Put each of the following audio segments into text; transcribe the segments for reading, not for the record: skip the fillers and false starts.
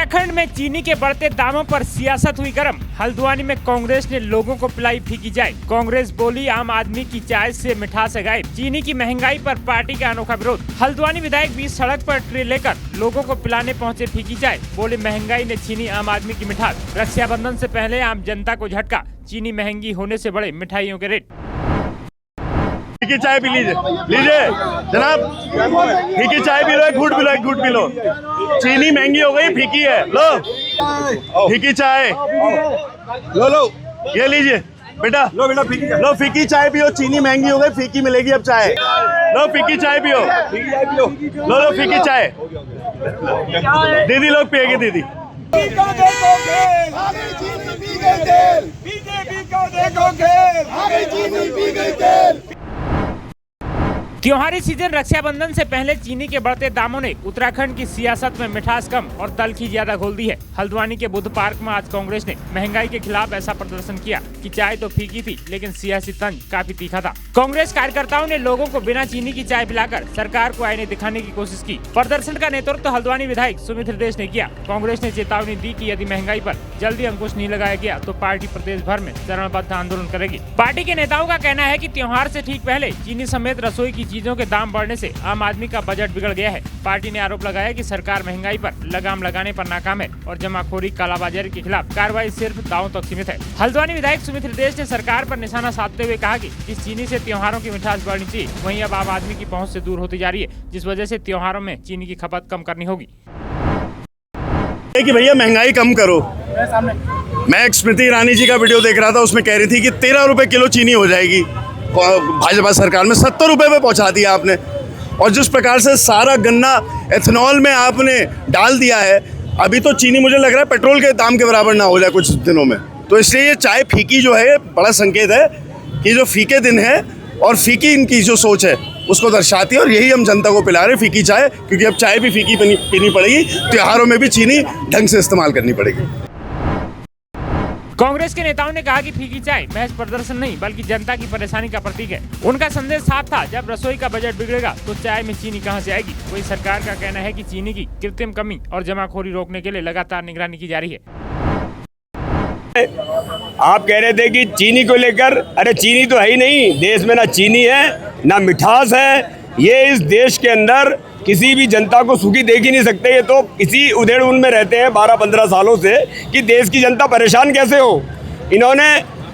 उत्तराखंड में चीनी के बढ़ते दामों पर सियासत हुई गर्म। हल्द्वानी में कांग्रेस ने लोगों को पिलाई फीकी चाय। कांग्रेस बोली आम आदमी की चाय से मिठास है गायब। चीनी की महंगाई पर पार्टी का अनोखा विरोध। हल्द्वानी विधायक बीच सड़क पर ट्रे लेकर लोगों को पिलाने पहुंचे फीकी चाय। बोले महंगाई ने छीनी आम आदमी की मिठास। रक्षाबंधन से पहले आम जनता को झटका। चीनी महंगी होने से बढ़े मिठाइयों के रेट। फीकी चाय पी लीजिए जनाब, फीकी चाय पी लो, एक घूट पी लो, एक घूट पी लो। चीनी महंगी हो गई, फीकी है, लो फीकी चाय, लो ये लीजिए बेटा, लो फीकी चाय पियो। चीनी महंगी हो गई, फीकी मिलेगी अब चाय। लो फीकी चाय पियो, लो फीकी चाय। दीदी लोग पिएगी दीदी। त्योहारी सीजन रक्षाबंधन से पहले चीनी के बढ़ते दामों ने उत्तराखंड की सियासत में मिठास कम और तल्खी ज्यादा घोल दी है। हल्द्वानी के बुद्ध पार्क में आज कांग्रेस ने महंगाई के खिलाफ ऐसा प्रदर्शन किया कि चाय तो फीकी थी लेकिन सियासी तंज काफी तीखा था। कांग्रेस कार्यकर्ताओं ने लोगों को बिना चीनी की चाय पिलाकर सरकार को आईने दिखाने की कोशिश की। प्रदर्शन का नेतृत्व हल्द्वानी विधायक सुमित हृदय ने किया। कांग्रेस ने चेतावनी दी कि यदि महंगाई पर जल्दी अंकुश नहीं लगाया गया तो पार्टी प्रदेश भर में चरणबद्ध आंदोलन करेगी। पार्टी के नेताओं का कहना है कि त्योहार से ठीक पहले चीनी समेत रसोई की चीजों के दाम बढ़ने से आम आदमी का बजट बिगड़ गया है। पार्टी ने आरोप लगाया कि सरकार महंगाई पर लगाम लगाने पर नाकाम है और जमाखोरी कालाबाजारी के खिलाफ कार्रवाई सिर्फ दावों तक सीमित है। हल्द्वानी विधायक सुमित हृदय ने सरकार पर निशाना साधते हुए कहा कि जिस चीनी से त्योहारों की मिठास बढ़नी चाहिए वहीं अब आम आदमी की पहुंच से दूर होती जा रही है, जिस वजह से त्योहारों में चीनी की खपत कम करनी होगी। कि भैया महंगाई कम करो। मैं स्मृति ईरानी जी का वीडियो देख रहा था, उसमें कह रही थी कि 13 रुपए किलो चीनी हो जाएगी। भाजपा सरकार में 70 रुपए पे पहुंचा दिया आपने। और जिस प्रकार से सारा गन्ना एथेनॉल में आपने डाल दिया है, अभी तो चीनी मुझे लग रहा है पेट्रोल के दाम के बराबर ना हो जाए कुछ दिनों में। तो इसलिए ये चाय फीकी जो है बड़ा संकेत है कि जो फीके दिन है और फीकी इनकी जो सोच है उसको दर्शाती है। और यही हम जनता को पिला रहे फीकी चाय, क्योंकि अब चाय भी फीकी पीनी पड़ेगी। त्योहारों में भी चीनी ढंग से इस्तेमाल करनी पड़ेगी। कांग्रेस के नेताओं ने कहा कि फीकी चाय महज प्रदर्शन नहीं बल्कि जनता की परेशानी का प्रतीक है। उनका संदेश साफ था, जब रसोई का बजट बिगड़ेगा तो चाय में चीनी कहां से आएगी। वही सरकार का कहना है कि चीनी की कृत्रिम कमी और जमाखोरी रोकने के लिए लगातार निगरानी की जा रही है। आप कह रहे थे कि चीनी को लेकर, अरे चीनी तो है ही नहीं देश में, ना चीनी है ना मिठास है। ये इस देश के अंदर किसी भी जनता को सुखी देख ही नहीं सकते। ये तो इसी उधेड़-बुन में रहते हैं 12-15 सालों से कि देश की जनता परेशान कैसे हो। इन्होंने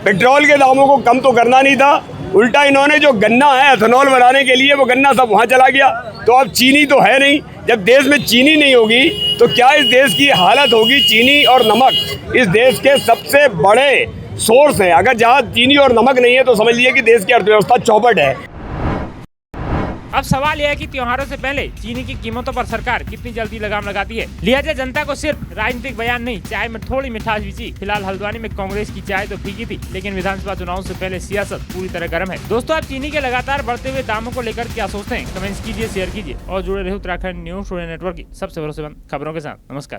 पेट्रोल के दामों को कम तो करना नहीं था, उल्टा इन्होंने जो गन्ना है एथेनॉल बनाने के लिए वो गन्ना सब वहाँ चला गया। तो अब चीनी तो है नहीं। जब देश में चीनी नहीं होगी तो क्या इस देश की हालत होगी। चीनी और नमक इस देश के सबसे बड़े सोर्स हैं। अगर जहाँ चीनी और नमक नहीं है तो समझ लीजिए कि देश की अर्थव्यवस्था चौपट है। अब सवाल यह है कि त्योहारों से पहले चीनी की कीमतों पर सरकार कितनी जल्दी लगाम लगाती है। लिहाजा जनता को सिर्फ राजनीतिक बयान नहीं, चाय में थोड़ी मिठास भी चाहिए। फिलहाल हल्द्वानी में कांग्रेस की चाय तो फीकी थी लेकिन विधानसभा चुनाव से पहले सियासत पूरी तरह गर्म है। दोस्तों, आप चीनी के लगातार बढ़ते हुए दामों को लेकर क्या सोचते हैं? कमेंट्स कीजिए, शेयर कीजिए और जुड़े रहे उत्तराखंड न्यूज नेटवर्क की सबसे भरोसेमंद खबरों के साथ। नमस्कार।